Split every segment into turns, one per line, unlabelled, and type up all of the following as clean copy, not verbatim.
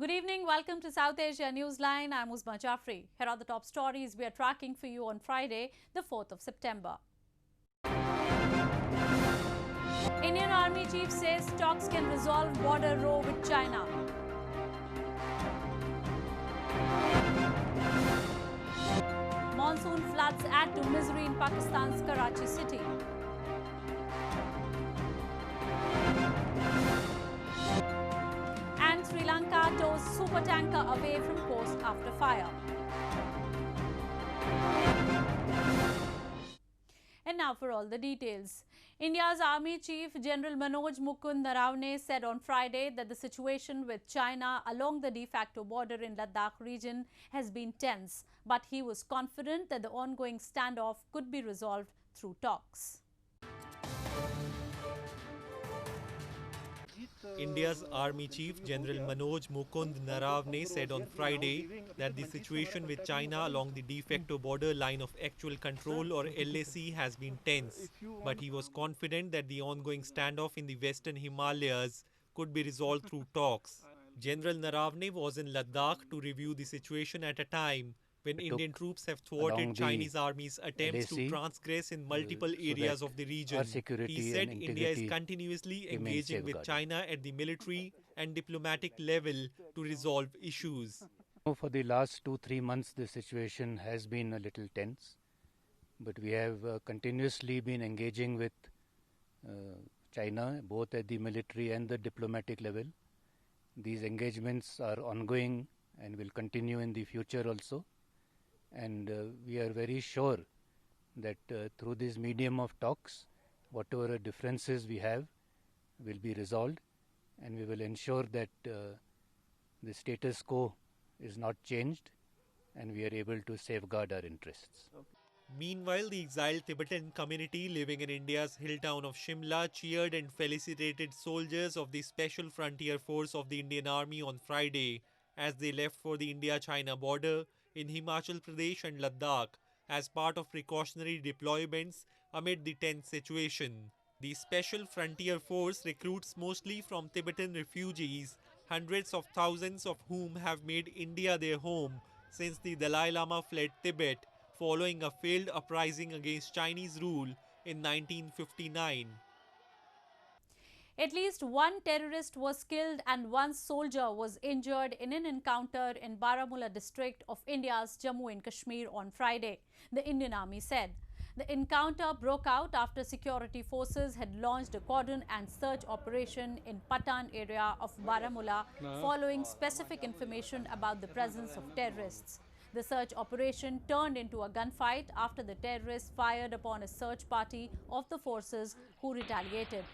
Good evening. Welcome to South Asia Newsline. I'm Uzma Jafri. Here are the top stories we are tracking for you on Friday, the 4th of September. Indian Army Chief says talks can resolve border row with China. Monsoon floods add to misery in Pakistan's Karachi city. And Sri Lanka tows supertanker away from coast after fire. And now for all the details. India's Army Chief General Manoj Mukund Naravne said on Friday that the situation with China along the de facto border in Ladakh region has been tense, but he was confident that the ongoing standoff could be resolved through talks.
India's Army Chief General Manoj Mukund Naravne said on Friday that the situation with China along the de facto border line of actual control or LAC has been tense, but he was confident that the ongoing standoff in the Western Himalayas could be resolved through talks. General Naravne was in Ladakh to review the situation at a time when Indian troops have thwarted Chinese army's attempts to transgress in multiple areas of the region. He said India is continuously engaging with China at the military and diplomatic level to resolve issues.
For the last 2-3 months, the situation has been a little tense, but we have continuously been engaging with China, both at the military and the diplomatic level. These engagements are ongoing and will continue in the future also. And we are very sure that through this medium of talks, whatever differences we have will be resolved, and we will ensure that the status quo is not changed and we are able to safeguard our interests.
Meanwhile, the exiled Tibetan community living in India's hill town of Shimla cheered and felicitated soldiers of the Special Frontier Force of the Indian Army on Friday as they left for the India-China border in Himachal Pradesh and Ladakh as part of precautionary deployments amid the tense situation. The Special Frontier Force recruits mostly from Tibetan refugees, hundreds of thousands of whom have made India their home since the Dalai Lama fled Tibet following a failed uprising against Chinese rule in 1959.
At least one terrorist was killed and one soldier was injured in an encounter in Baramulla district of India's Jammu and Kashmir on Friday, the Indian Army said. The encounter broke out after security forces had launched a cordon and search operation in Patan area of Baramulla following specific information about the presence of terrorists. The search operation turned into a gunfight after the terrorists fired upon a search party of the forces who retaliated.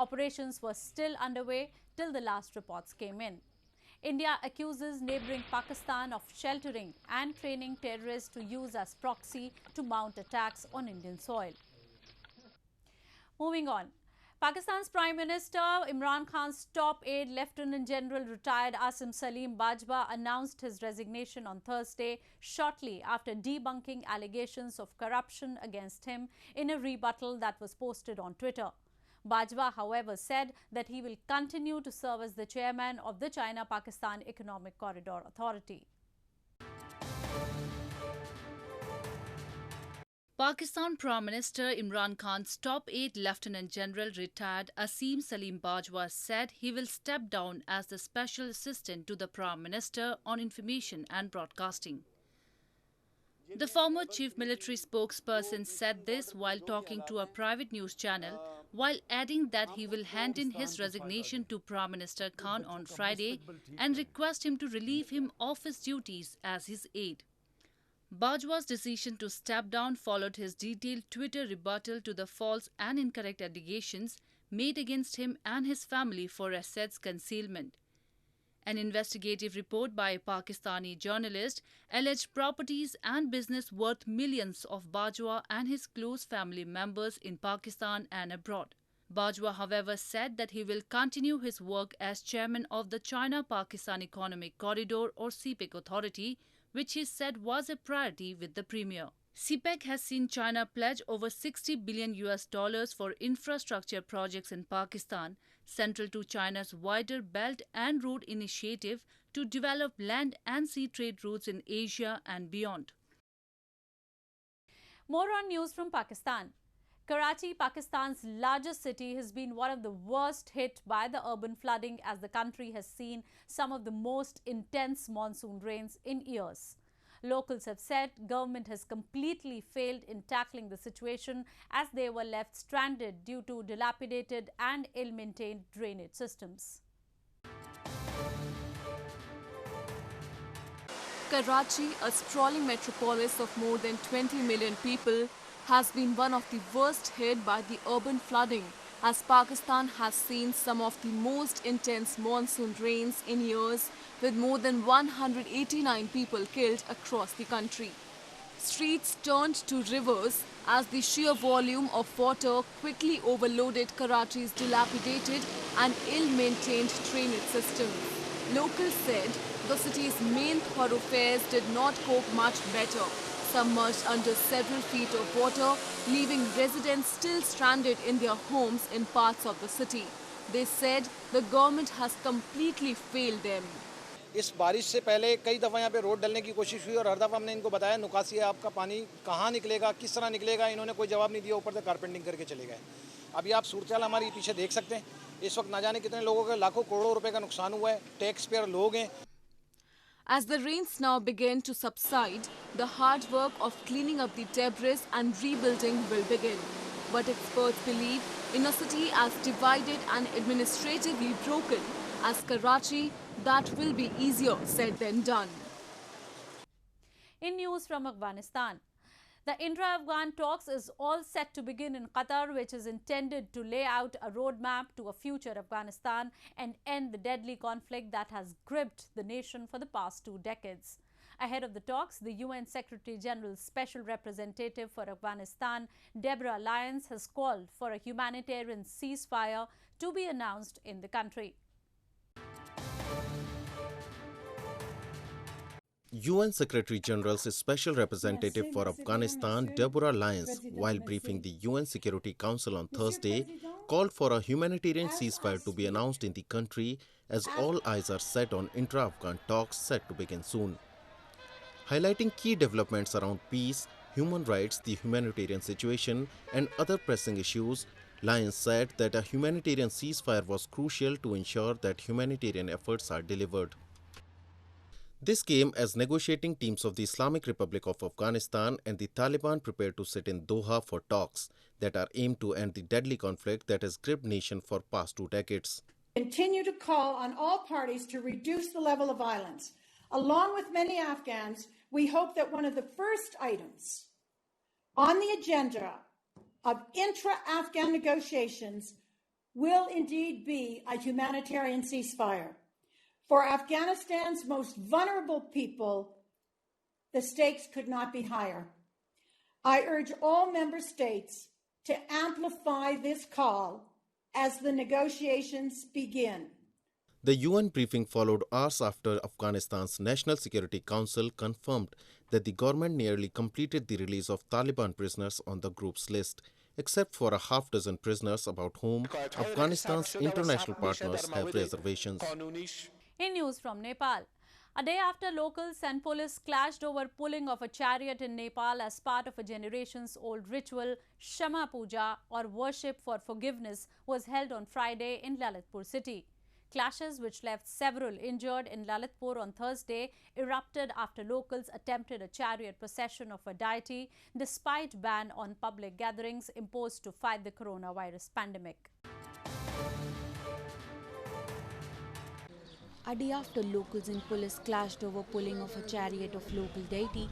Operations were still underway till the last reports came in. India accuses neighboring Pakistan of sheltering and training terrorists to use as proxy to mount attacks on Indian soil. Moving on. Pakistan's Prime Minister Imran Khan's top aide, Lieutenant General retired Asim Saleem Bajwa, announced his resignation on Thursday shortly after debunking allegations of corruption against him in a rebuttal that was posted on Twitter. Bajwa, however, said that he will continue to serve as the chairman of the China-Pakistan Economic Corridor Authority.
Pakistan Prime Minister Imran Khan's top aide, Lieutenant General retired Asim Saleem Bajwa, said he will step down as the Special Assistant to the Prime Minister on Information and Broadcasting. The former chief military spokesperson said this while talking to a private news channel, while adding that he will hand in his resignation to Prime Minister Khan on Friday and request him to relieve him of his duties as his aide. Bajwa's decision to step down followed his detailed Twitter rebuttal to the false and incorrect allegations made against him and his family for assets concealment. An investigative report by a Pakistani journalist alleged properties and business worth millions of Bajwa and his close family members in Pakistan and abroad. Bajwa, however, said that he will continue his work as chairman of the China-Pakistan Economic Corridor or CPEC Authority, which he said was a priority with the Premier. CPEC has seen China pledge over 60 billion US dollars for infrastructure projects in Pakistan, central to China's wider Belt and Road Initiative to develop land and sea trade routes in Asia and beyond.
More on news from Pakistan. Karachi, Pakistan's largest city, has been one of the worst hit by the urban flooding as the country has seen some of the most intense monsoon rains in years. Locals have said government has completely failed in tackling the situation as they were left stranded due to dilapidated and ill-maintained drainage systems.
Karachi, a sprawling metropolis of more than 20 million people, has been one of the worst hit by the urban flooding as Pakistan has seen some of the most intense monsoon rains in years, with more than 189 people killed across the country. Streets turned to rivers as the sheer volume of water quickly overloaded Karachi's dilapidated and ill-maintained drainage system. Locals said the city's main thoroughfares did not cope much better, submerged under several feet of water, leaving residents still stranded in their homes in parts of the city. They said the government has completely failed them.
इस बारिश से पहले कई दफ़ा यहाँ पे road डलने की कोशिश हुई और हर दफ़ा हमने इनको बताया निकासी है आपका पानी कहाँ निकलेगा किस तरह निकलेगा इन्होंने कोई जवाब नहीं दिया ऊपर से कारपेंटिंग करके चले गए अभी आप सूरत हमारी पीछे देख सकते हैं इस वक्त ना जाने कितने लोगों के लाखों करोड़ों रुपए का नुकसान हुआ है टैक्स पेयर लोग हैं.
As the rains now begin to subside, the hard work of cleaning up the debris and rebuilding will begin. But experts believe in a city as divided and administratively broken as Karachi, that will be easier said than done.
In news from Afghanistan, the India-Afghan talks is all set to begin in Qatar, which is intended to lay out a roadmap to a future Afghanistan and end the deadly conflict that has gripped the nation for the past 2 decades. Ahead of the talks, the UN Secretary-General's Special Representative for Afghanistan, Deborah Lyons, has called for a humanitarian ceasefire to be announced in the country.
UN Secretary-General's Special Representative for Afghanistan, Deborah Lyons, while briefing the UN Security Council on Thursday, called for a humanitarian ceasefire to be announced in the country as all eyes are set on intra-Afghan talks set to begin soon. Highlighting key developments around peace, human rights, the humanitarian situation and other pressing issues, Lyons said that a humanitarian ceasefire was crucial to ensure that humanitarian efforts are delivered. This came as negotiating teams of the Islamic Republic of Afghanistan and the Taliban prepare to sit in Doha for talks that are aimed to end the deadly conflict that has gripped the nation for past 2 decades.
Continue to call on all parties to reduce the level of violence. Along with many Afghans, we hope that one of the first items on the agenda of intra-Afghan negotiations will indeed be a humanitarian ceasefire. For Afghanistan's most vulnerable people, the stakes could not be higher. I urge all member states to amplify this call as the negotiations begin.
The UN briefing followed hours after Afghanistan's National Security Council confirmed that the government nearly completed the release of Taliban prisoners on the group's list, except for a half dozen prisoners about whom Afghanistan's international partners have reservations.
In news from Nepal, a day after locals and police clashed over pulling of a chariot in Nepal as part of a generations-old ritual, Shama Puja or worship for forgiveness was held on Friday in Lalitpur city. Clashes which left several injured in Lalitpur on Thursday erupted after locals attempted a chariot procession of a deity despite ban on public gatherings imposed to fight the coronavirus pandemic.
A day after locals and police clashed over pulling of a chariot of local deity,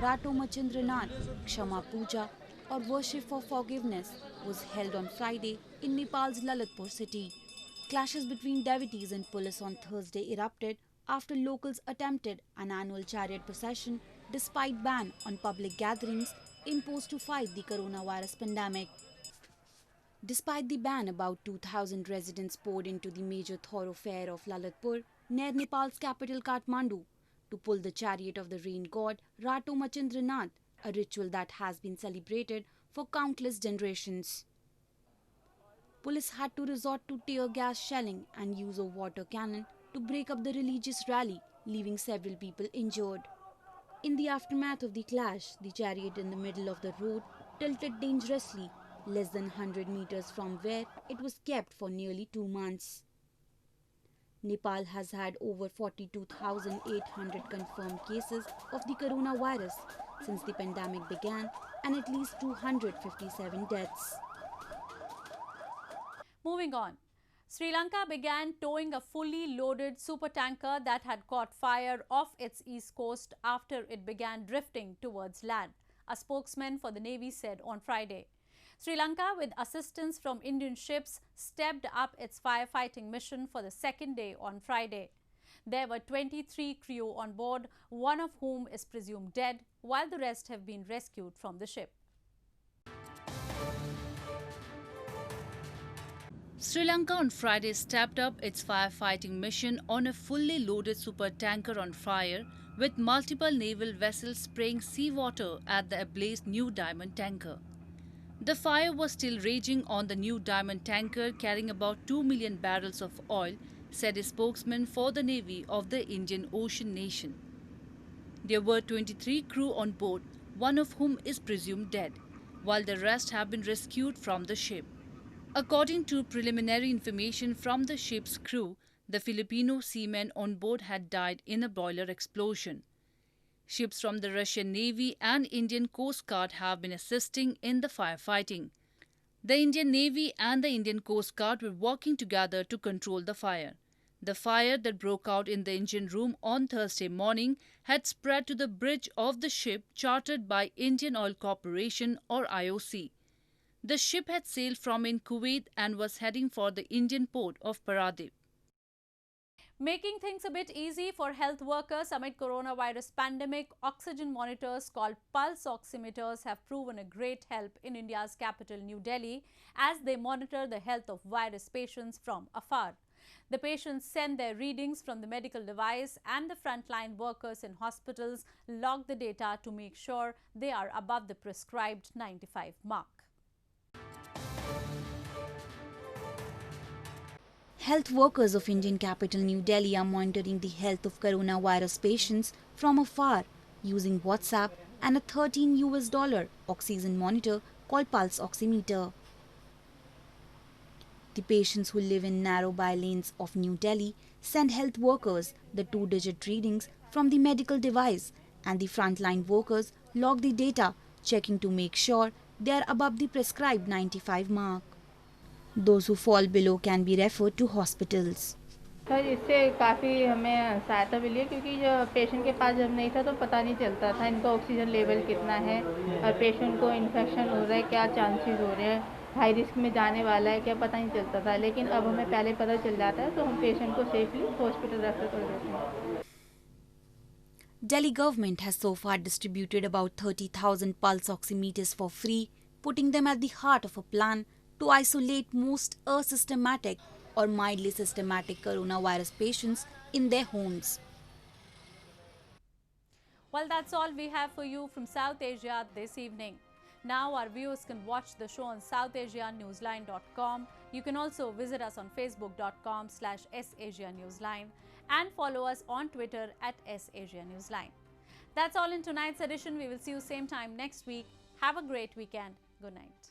Rato Machindranath, Kshama Puja or worship for forgiveness was held on Friday in Nepal's Lalitpur city. Clashes between devotees and police on Thursday erupted after locals attempted an annual chariot procession despite ban on public gatherings imposed to fight the coronavirus pandemic. Despite the ban, about 2,000 residents poured into the major thoroughfare of Lalitpur near Nepal's capital Kathmandu to pull the chariot of the rain god Rato Machindranath a ritual that has been celebrated for countless generations. Police had to resort to tear gas shelling and use a water cannon to break up the religious rally, leaving several people injured. In the aftermath of the clash, the chariot in the middle of the road tilted dangerously, less than 100 meters from where it was kept for nearly 2 months. Nepal has had over 42,800 confirmed cases of the coronavirus since the pandemic began and at least 257 deaths.
Moving on. Sri Lanka began towing a fully loaded supertanker that had caught fire off its east coast after it began drifting towards land, a spokesman for the Navy said on Friday. Sri Lanka, with assistance from Indian ships, stepped up its firefighting mission for the second day on Friday. There were 23 crew on board, one of whom is presumed dead, while the rest have been rescued from the ship.
Sri Lanka on Friday stepped up its firefighting mission on a fully loaded supertanker on fire, with multiple naval vessels spraying seawater at the ablaze New Diamond tanker. The fire was still raging on the New Diamond tanker carrying about 2 million barrels of oil, said a spokesman for the Navy of the Indian Ocean nation. There were 23 crew on board, one of whom is presumed dead, while the rest have been rescued from the ship. According to preliminary information from the ship's crew, the Filipino seamen on board had died in a boiler explosion. Ships from the Russian Navy and Indian Coast Guard have been assisting in the firefighting. The Indian Navy and the Indian Coast Guard were working together to control the fire. The fire that broke out in the engine room on Thursday morning had spread to the bridge of the ship chartered by Indian Oil Corporation or IOC. The ship had sailed from in Kuwait and was heading for the Indian port of Paradip.
Making things a bit easy for health workers amid coronavirus pandemic, oxygen monitors called pulse oximeters have proven a great help in India's capital New Delhi as they monitor the health of virus patients from afar. The patients send their readings from the medical device and the frontline workers in hospitals log the data to make sure they are above the prescribed 95 mark.
Health workers of Indian capital New Delhi are monitoring the health of coronavirus patients from afar using WhatsApp and a $13 oxygen monitor called pulse oximeter. The patients who live in narrow by-lanes of New Delhi send health workers the 2-digit readings from the medical device, and the frontline workers log the data, checking to make sure they are above the prescribed 95 mark. Those who fall below can be referred to hospitals.
Sir इससे काफ़ी हमें सहायता मिली है क्योंकि जो patient के पास जब नहीं था तो पता नहीं चलता था इनका ऑक्सीजन लेवल कितना है और पेशेंट को इन्फेक्शन हो रहा है क्या चांसेस हो रहे हैं हाई रिस्क में जाने वाला है क्या पता नहीं चलता था लेकिन अब हमें पहले पता चल जाता है तो हम पेशेंट को सेफली हॉस्पिटल रेफर कर देते हैं.
Delhi government has so far distributed about 30,000 pulse oximeters for free, putting them at the heart of a plan to isolate most asymptomatic or mildly symptomatic coronavirus patients in their homes.
Well, that's all we have for you from South Asia this evening. Now our viewers can watch the show on southasianewsline.com. You can also visit us on facebook.com/SAsiaNewsline and follow us on Twitter @SAsiaNewsline. That's all in tonight's edition. We will see you same time next week. Have a great weekend. Good night.